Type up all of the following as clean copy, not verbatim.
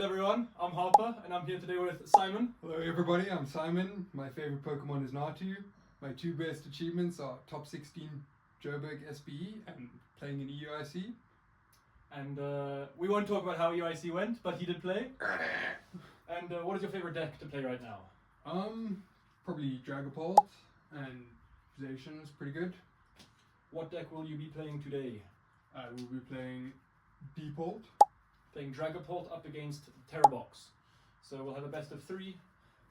Hello everyone, I'm Harper and I'm here today with Simon. Hello everybody, I'm Simon. My favorite Pokemon is Natu. My two best achievements are top 16 Joburg SBE and playing in EUIC. And we won't talk about how EUIC went, but he did play. And what is your favorite deck to play right now? Probably Dragapult and Zacian is pretty good. What deck will you be playing today? I will be playing Deepult. Playing Dragapult up against Tera box. So we'll have a best of 3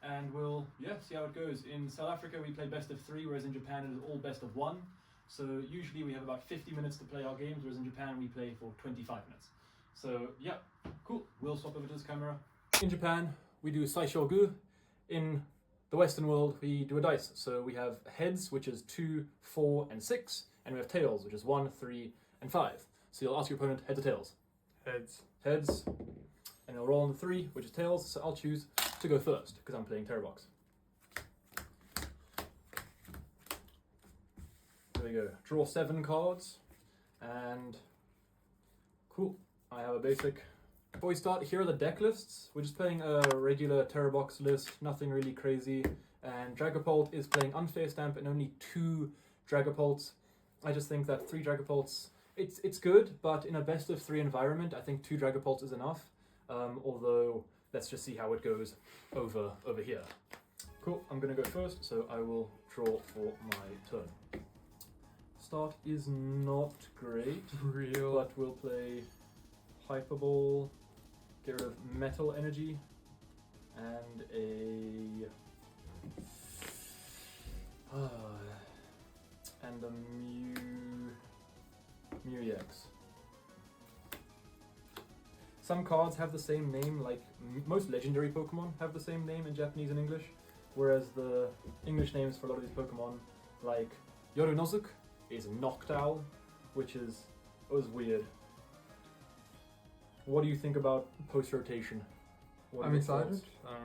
and we'll see how it goes. In South Africa we play best of 3, whereas in Japan it is all best of 1. So usually we have about 50 minutes to play our games, whereas in Japan we play for 25 minutes. So yeah, cool. We'll swap over to this camera. In Japan we do Saishogu. In the Western world we do a dice. So we have heads, which is 2, 4 and 6, and we have tails, which is 1, 3 and 5. So you'll ask your opponent heads or tails. Heads. Heads, and I'll roll on the 3, which is tails, so I'll choose to go first, because I'm playing Tera box. There we go. Draw 7 cards, and cool. I have a basic. Before we start, here are the deck lists. We're just playing a regular Tera box list, nothing really crazy, and Dragapult is playing Unfair Stamp and only 2 Dragapults. I just think that 3 Dragapults, it's good, but in a best of 3 environment, I think 2 Dragapults is enough. Although, let's just see how it goes over here. Cool, I'm gonna go first, so I will draw for my turn. Start is not great, but we'll play Hyper Ball, get rid of Metal Energy, and a Mew EX. Some cards have the same name, like most legendary Pokemon have the same name in Japanese and English, whereas the English names for a lot of these Pokemon, like Yorunozuk, is Noctowl, which was weird. What do you think about post-rotation? I'm excited. I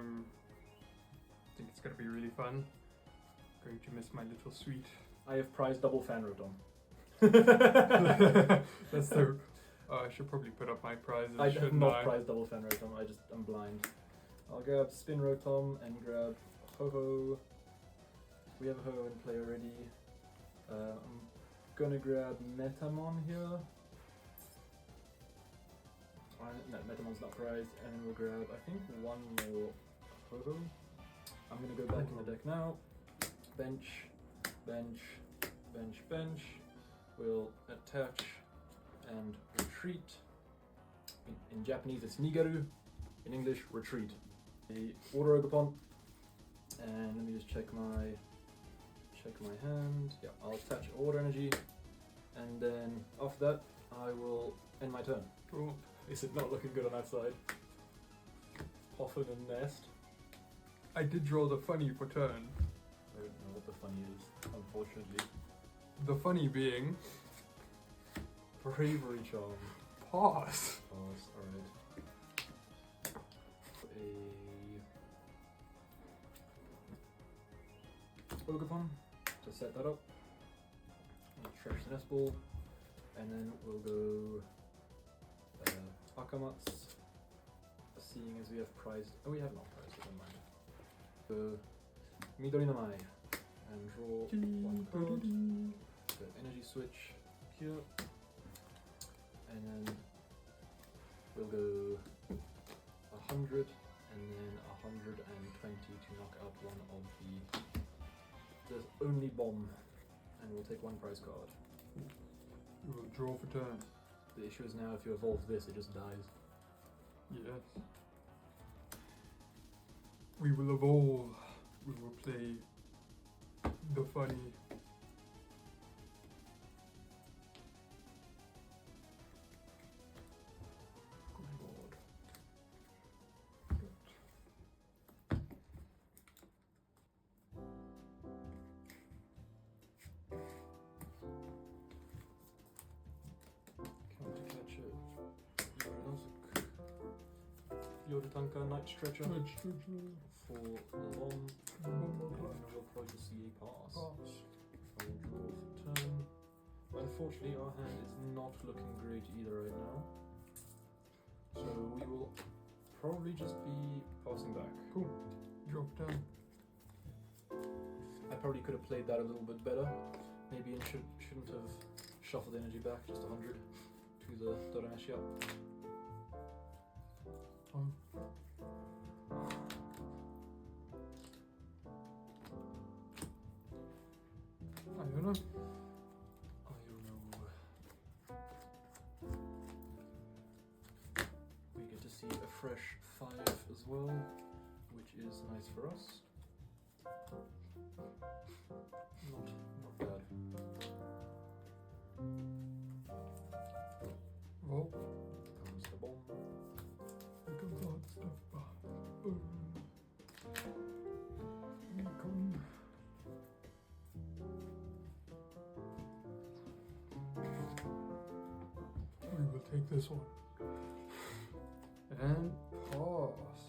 think it's gonna be really fun. Going to miss my little sweet. I have prized double fan Rotom. That's the. I should probably put up my prizes. I have not prized double fan Rotom. I'm blind. I'll grab Spin Rotom and grab Ho-Ho. We have a Ho-Ho in play already. I'm gonna grab Metamon here. No, Metamon's not prized, and then we'll grab, I think, one more Ho-Ho. I'm gonna go back in the deck now. Bench, bench, bench, bench. We'll attach and retreat. In Japanese it's Nigaru, in English retreat. The Water Dragapult, and let me just check my hand. Yeah, I'll attach Water Energy, and then after that I will end my turn. Cool. Is it not looking good on that side? Poffin and Nest. I did draw the funny for turn. I don't know what the funny is, unfortunately. The funny being. Bravery Charm. Pause. Pause, alright. A Ogapon to set that up. I'll trash the Nest Ball, and then we'll go Akamatsu, seeing as we have prized. Oh, we have not prized, never mind. So, Midori no Mai, and draw 1 card. The energy switch here, and then we'll go 100 and then 120 to knock out one of the. There's only bomb, and we'll take 1 prize card. We will draw for turn. The issue is now if you evolve this, it just dies. Yes. We will evolve. We will play the funny. Good lord. Counter catch it. Yodatanka Night Stretcher. For the bomb. We'll probably see a pass. I will draw for turn. Unfortunately, our hand is not looking great either right now. So we will probably just be passing back. Cool. Drop down. I probably could have played that a little bit better. Maybe I shouldn't have shuffled energy back just 100 to the Dorameshia. Iona. We get to see a fresh 5 as well, which is nice for us. Not bad. Well, Comes the bomb. here comes the hot stuff. Boom. Recon. We will take this one. And pause.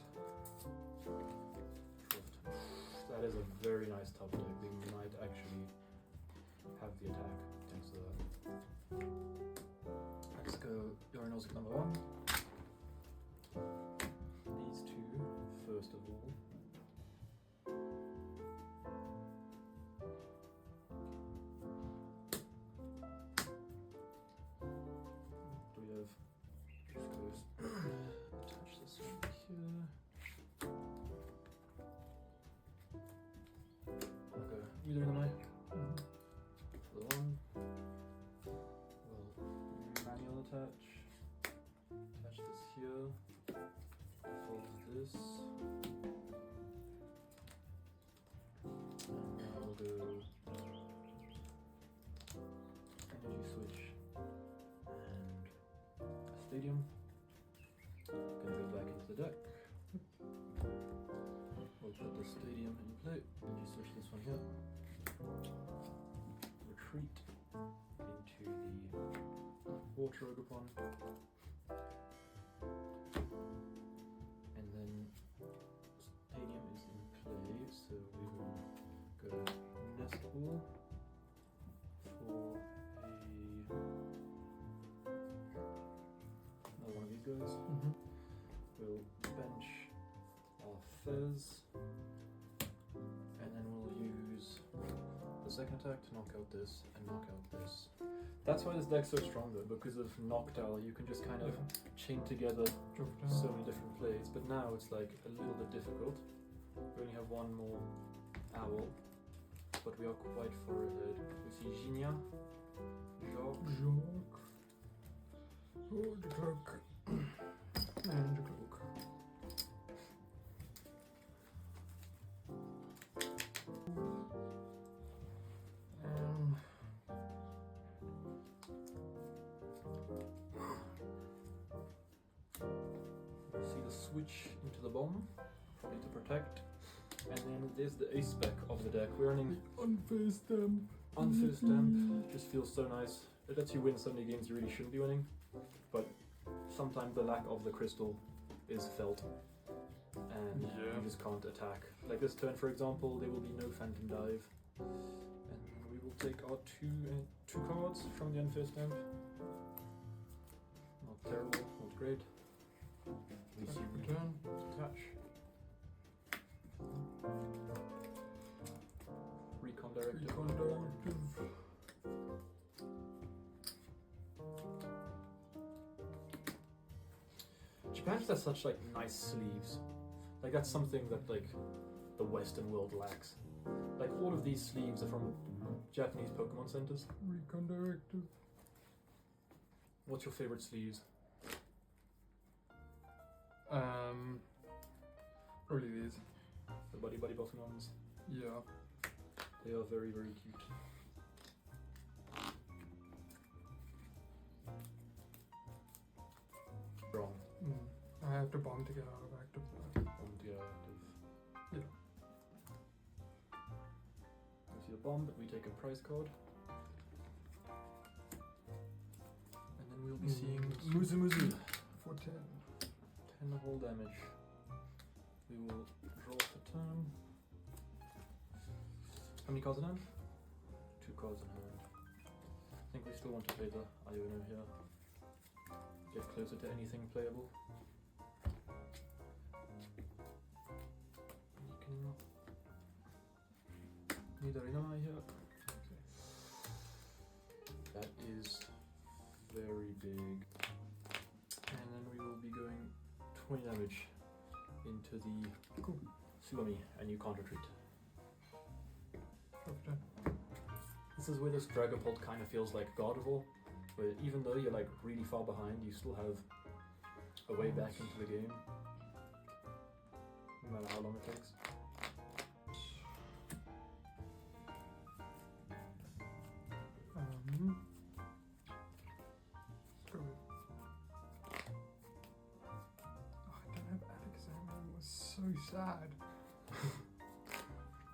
That is a very nice top deck. We might actually have the attack thanks to that. Let's go Yarnosik number 1. These two, first of all. Do we have just attach this one here? Okay, either am I. For the one, we'll manual attach this here, fold this, and now we'll go energy switch and a stadium. Gonna go back into the deck. We'll put the stadium in play. Energy switch this one here. Retreat into the water Dragapult. And then stadium is in play, so we will go nest ball for another one of these guys. We'll bench our Fez, and then we'll use the second attack to knock out this and knock out this. That's why this deck's so strong though, because of Noctowl you can just kind of chain together so many different plays, but now it's like a little bit difficult. We only have one more owl, but we are quite far ahead. We see Ginia, Jacques, Oh, the cloak. And the cloak. we see the switch into the bomb, probably to protect. And then there's the ace spec of the deck. We're running Unfazed stamp. Unfazed Stamp, just feels so nice. It lets you win so many games you really shouldn't be winning, but sometimes the lack of the crystal is felt, and you just can't attack. Like this turn, for example, there will be no Phantom Dive, and we will take our two cards from the Unfazed Stamp. Not terrible, not great. We see Return. attach. Recon Directive. Recon Directive. Japan just has such like nice sleeves. Like that's something that like the Western world lacks. Like all of these sleeves are from Japanese Pokemon centers. Recon Directive. What's your favorite sleeves? Probably these. The Buddy Buddy Bottom ones. Yeah. They are very, very cute. Wrong. I have to bomb to get out of active. Yeah. We see a bomb, but we take a prize card. And then we'll be seeing Muzu Muzu. For 10. 10 whole damage. We will draw for turn. How many cards in hand? 2 cards in hand. I think we still want to play the Iono here. Get closer to anything playable. Nidarinai here. That is very big. And then we will be going 20 damage into the Suomi, and you can't retreat. This is where this Dragapult kind of feels like God of War, where even though you're like really far behind, you still have a way back into the game, no matter how long it takes. Let's go with. Oh, I don't have Alexander. It was so sad.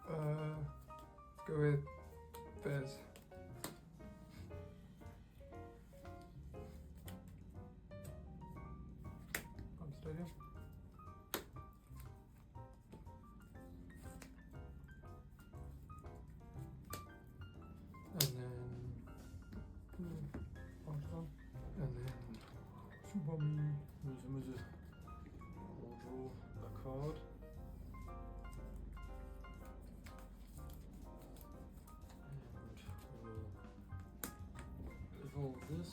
Let's go with Fez. Pump Stadium. And then Arsenal. And then Subami. Muzu. We'll draw a card. And we'll evolve this.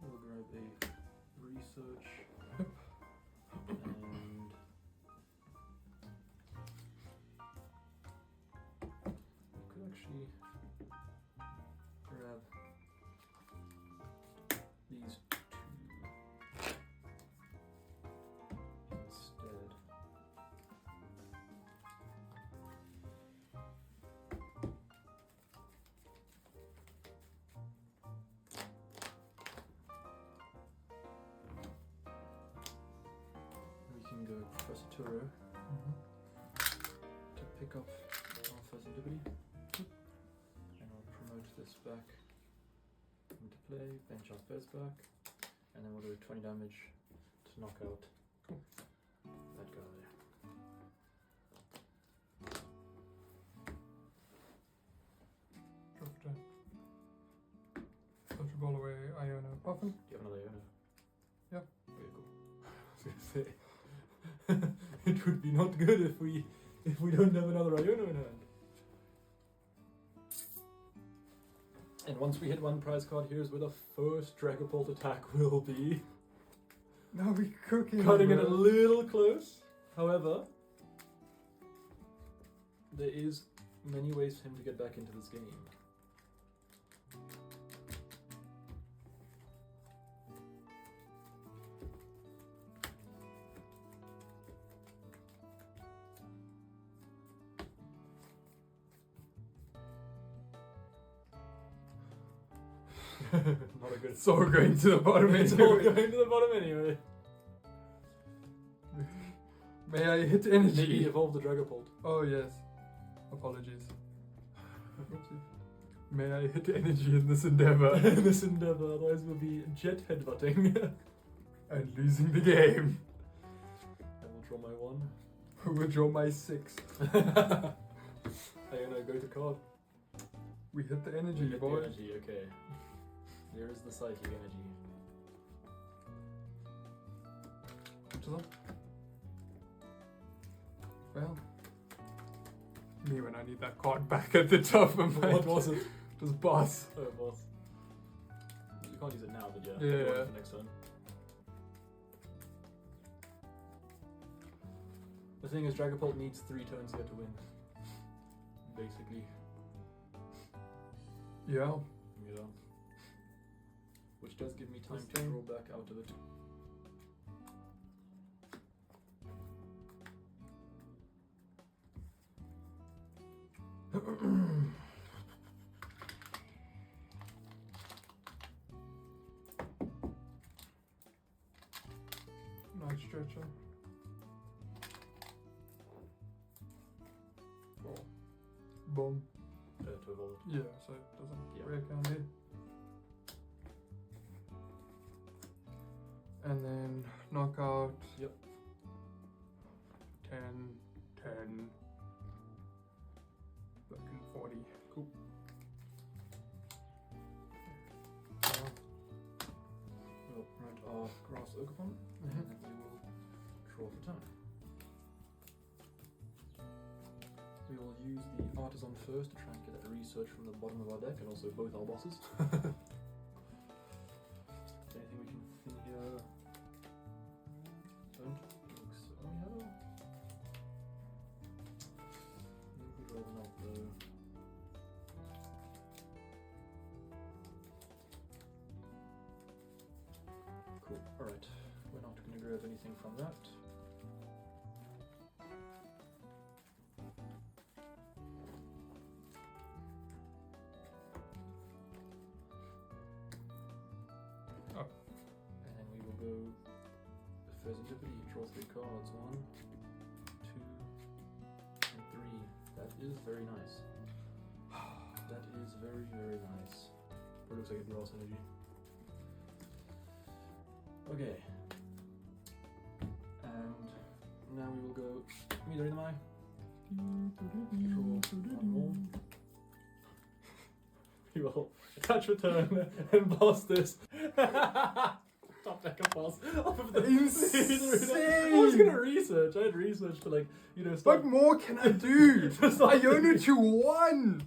We'll grab a research and we could actually grab these two instead. We can go Professor Tera to pick up our first liberty. And I'll promote this back into play, bench our Fez back, and then we'll do 20 damage to knock out that guy. Drop it down. Touch a ball away, Iona Puffin. Do you have another Iona? Yep. Okay, cool. I was gonna say it would be not good if we don't have another Iona in hand. And once we hit one prize card, here's where the first Dragapult attack will be. Now we cooking. Cutting it a bro. little close. However, there is many ways for him to get back into this game. Not a good. It's all going to the bottom It's anyway. all going to the bottom anyway. May I hit Maybe energy? evolve the Dragapult. Oh yes. Apologies. May I hit energy in this endeavor This endeavor, otherwise we'll be jet headbutting. and losing the game? I will draw my one. Who will draw my 6? Iona, go to card. We hit the energy, You get the boy. energy, okay. There is the psychic energy. What's up? Well, me when I need that card back at the top of my. What was it? It was boss. Oh, boss. You can't use it now, but yeah. Yeah. you want it for next turn. The thing is, Dragapult needs 3 turns here to win. Basically. Yeah. Yeah. Which does give me time This to thing. draw back out of it. Nice stretcher. Four. Boom. 12. to evolve. Yeah, so it doesn't Yeah. break down there. And then knockout. Yep. 10, 10. Looking 40. Cool. We'll print our grass Oakapon, and then we will draw for turn. We will use the Artisan first to try and get that research from the bottom of our deck, and also both our bosses. Anything we can thin here? Don't think so. Oh, yeah. We'd rather not, though. Cool. Alright. We're not going to grab anything from that. Oh. And then we will go First Antiquity, draw 3 cards. 1, 2, and 3. That is very nice. That is very, very nice. Or looks like a grass energy. Okay. And now we will go Midori Mai. Draw 1 more. We will attach return and blast this. Top deck of boss off of the Insane! I was gonna research. I had research to, like, you know, What start. more can I do? Just like- I own it to 1!